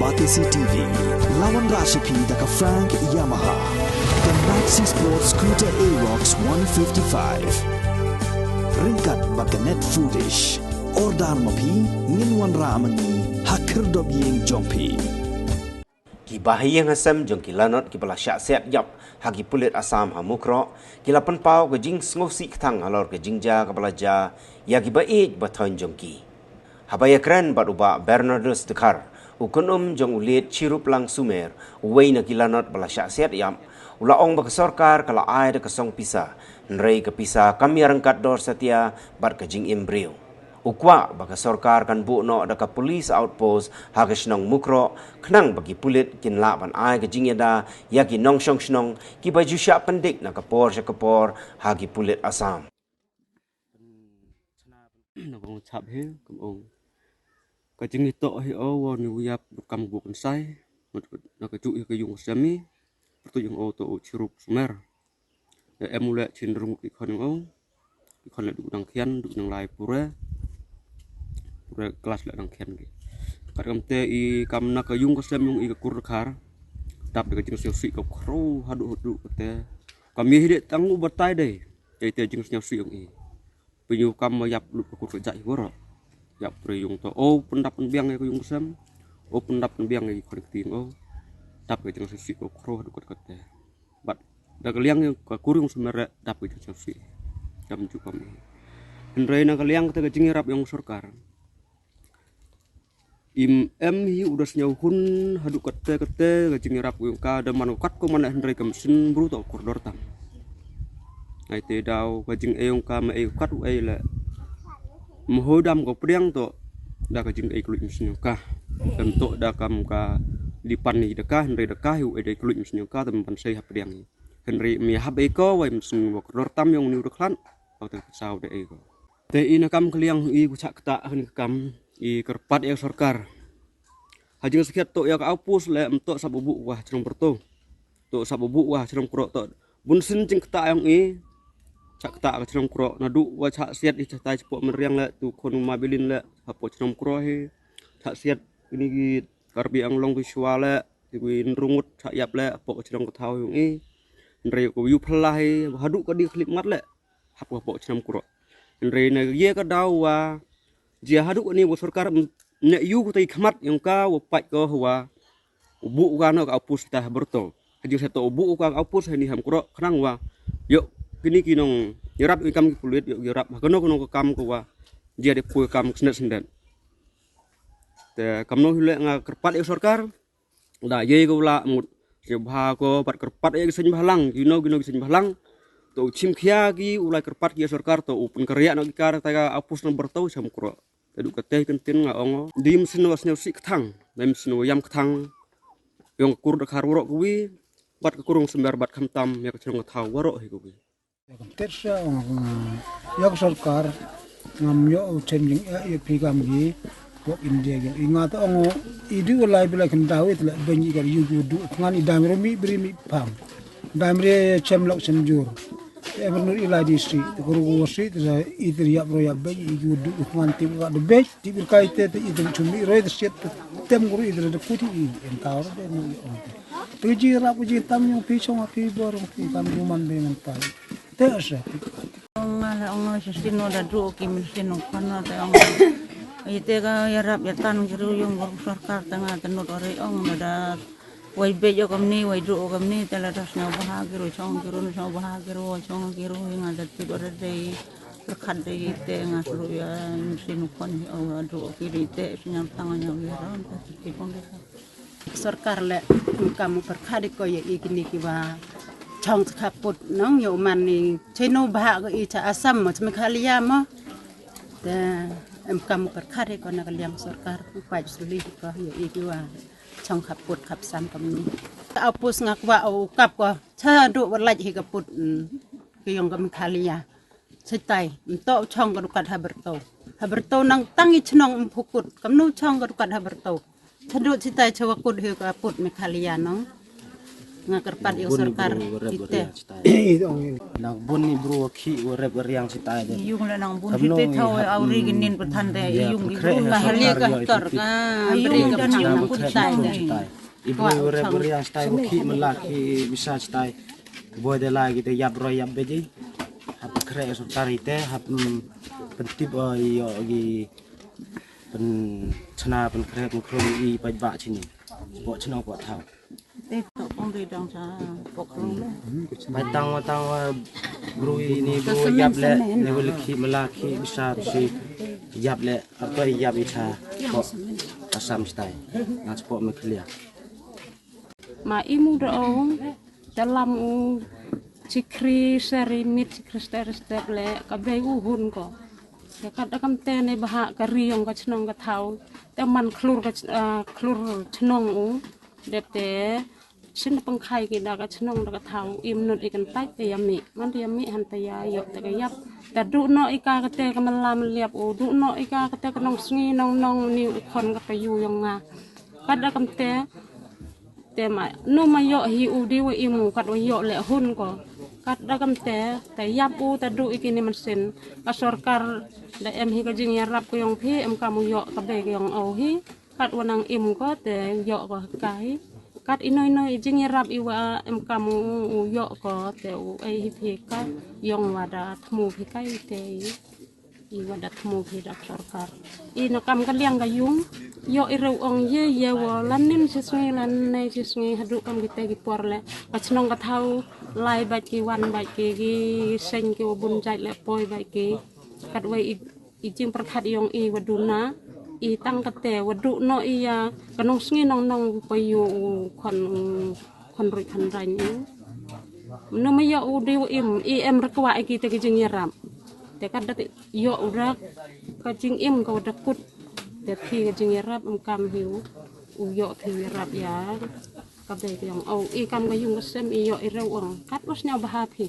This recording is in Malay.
Batisi TV, lawan Rashipi daka Frank Yamaha, dan Maxi Sports Scooter Aerox 155. Ringkat baka net foodish, ordar mapi, nginwan ramani, hakir dobyeng jompi. Ki bahayang asam jong ki lanot ki bala syak set yap hagi pulit asam hamukro ki lapan pau ke jing ngosi ktang alor ke jingja ke balaja ya ki baik baton jong ki habaya kran bat uba Bernardus dekar ukun jong ulit cirup lang sumer uwei na ki lanot bala syak set yap ula ong bak sorkar kala ai de kesong pisa nrei ke pisa kami rangkat dor setia bat ke jing embrio ukwa baka sorkar kan bu no daka police outpost hagas nong mukro kenang bagi pulit kin la ban ai ke jingeda ya ki nong shong shnong ki baju sya pendik na kapor sya kapor hagi pulit asam nong chap he kum ong ka jing to hi o wo ni yap kam gu kan sai na ka ju ke yung sami pertu yung o to chirup sumer emule cindrung ki khon ong ki khon le du dang khian du nang lai pura kelas lah nang kian ke. Kadang te I kam nak yung kasem yung I kur khar. Tap de jing siu ko kro hadu te. Kami hidet tangu batai deh. Te jing siu yung I. Penyu kam yap lu kur jai wor. Yap pre yung to o pendap biang ko yung kasem. O pendap biang I kolekting o. Tap de jing siu ko kro hadu te. Bat da kaliang yung kurung semere tap de jing siu. Kam ju kami. Henrei na kaliang te jing rap yung sorkar. Hi udah senyau hun hadu kete gajing rap yung ka da manukat ko mana hendrai kamsin bruto koridor tam ai te daw gajing yung ka ma kat ai la mohodam ko priang to da gajing kulit mesin ka tam to da kam ka lipan ni da ka hendrai da ka hu ai kulit mesin ka tam pan sei hap priang hendrai mi hab ko wai mesin koridor tam yung ni udaklan au te sau de ko te ina kam kliang I ku cak ta hen kam I kerpat yang sorkar. Hajing sekiat to yang apus le entok sabubu wah cerong berto. To sabubu wah cerong krok to. Bun sin cing keta yang I cak keta ka cerong krok nadu wah cak siat I catai cepok meriang le tu kon mabilin le hapo cerong krok he. Cak siat ini gi karbi ang long visual le gi rungut cak yap le hapo cerong ketau yang I. Ndrei ko yu plah he hadu ka di klip mat le hapo cerong krok. Ndrei na ye ka dawa jia hadu ni wo sorkar nya yu ko tai khamat yang ka wo pai ko wa bu ka no ka apus ta berto haju seto bu ka apus ni ham kro khnang wa yo kini kinong yarap ikam ki pulit yo yarap kono ko kam ko wa jia de pu kam snet sendet te kam no hule nga kerpat yo sorkar da ye ko la mut je bha ko pat kerpat ye sen bhalang gino sen bhalang to chim khia ki ulai kerpat ki sorkar to upun karya no ki kar ta apus no berto sam kro Tadu kateh kentin nga ongo di mesin was nyau si ketang mesin yam ketang yang kur de karworo kuwi bat kurung sembar bat kamtam ya kecrong tahu waro hi kuwi tersa ya sarkar ngam yo changing ya pigam gi ko india gi ingat ongo idu lai bila kendawi tla banyi gar yugu du ngan idamre mi bri mi pam damre chemlok senjur Ebenur ilai di street, kuru street, saya itu ya bro ya bayi itu duduk nganti buka the bed, di berkait itu cumi roy the street, tem guru itu the kuti entah orang ni. Tujuh rap tujuh tam yang pisau api borong pi kami human dengan pai. Terus. Orang sesino dah dulu kimi sesino kana te orang. Itu kan ya rap ya tan guru yang sarkar tengah tenut orang orang dah. Wai bejo kamni wai dro kamni tela das na bahagiro chong giro no bahagiro chong giro nga dat tu dore dei berkhat dei te nga suru ya sinu kon o dro kiri te sinyam tangannya wiran ta ti kon sarkar le kamu berkhat ko ye ikini ki ba chong kaput nong yo man ni cheno bah ko I cha asam ma chme khalia ma te em kamu berkhat ko na kaliam sarkar pa suli ko ye iki wa chong kaput kap sam kami apus ngakwa au kap ko cha du walaj hi kaput ki yong kam khalia chitai to chong ko kat haberto nang tangi chnong phukut kamnu chong ko kat haberto chadu chitai chawakut hi kaput me khalia no ngakerpat yo sarkar kita Itu orang Nang bun ni bro ki urep riang sitai de. yung la nang bun hite thau auri ginin pathan te yung ibu ka hali ka tor ka beri ka dan nang yung pun pun tai Ibu urep riang sitai ki melaki bisa sitai. Boy de lagi de yap roy yap beji. Hap kre sarkar ite hap pentip yo gi pen chana pen kre pen kro i pa ba chini. Bo chino bo thau. te to pong de dang sa pok lu Mai tang bro ini bro yap le ne wil ki melaki bisa si yap le apa yap icha bo asam sitai. Ngas bo me clear. Ma imu doong dalam cikri serimit cikri step le kabei uhun ko ya kada kam te ne baha kariyong ka chnong ka thau te man klur ka klur chnong depte sin pangkhai ki da ka chnong da ka thau im nut ikan tai te yami man te yami han te ya yo te ka yap ta du no ika ka te ka malam liap du no ika ka te ka nong sngi nong ni khon ka payu yong nga kada kam te ma no ma yo hi u di wa imu kat wa yo le hun ko kat da kam te yap u ta du ikini man sin ka sarkar da em hi ka jing ya rap ko yong phi em ka mu yo ka be yong au hi kat wa nang im ko te yo ko kai kat inoi jing ya rap iwa em ka mu yo ko te u ai hi phi ka yong wa da thmu phi kai te iwa da thmu phi da sarkar ina kam ka liang ka yung yo ireu ong ye wo lanin sisngi lan nei sisngi hadu kam kita gi porle pachnong ka thau lai ba ki wan ba ki gi sen ki bun jai le poi ba ki kat wai i jing perkhat yong i waduna i tang ka te wadu no i ya kanong sngi nong pa yu kon ri khan ran ni no ma yo u di im em rakwa ki te gi jing yaram te kat dat yo urak ka jing im ka wadakutแต่ที่จริงรับกำหิวอุยที่รับยากับเด็กyangเอาอีกำก็ยุ่งกับเส้นอีโยอีเรื่องกัดวัชเนาบาพี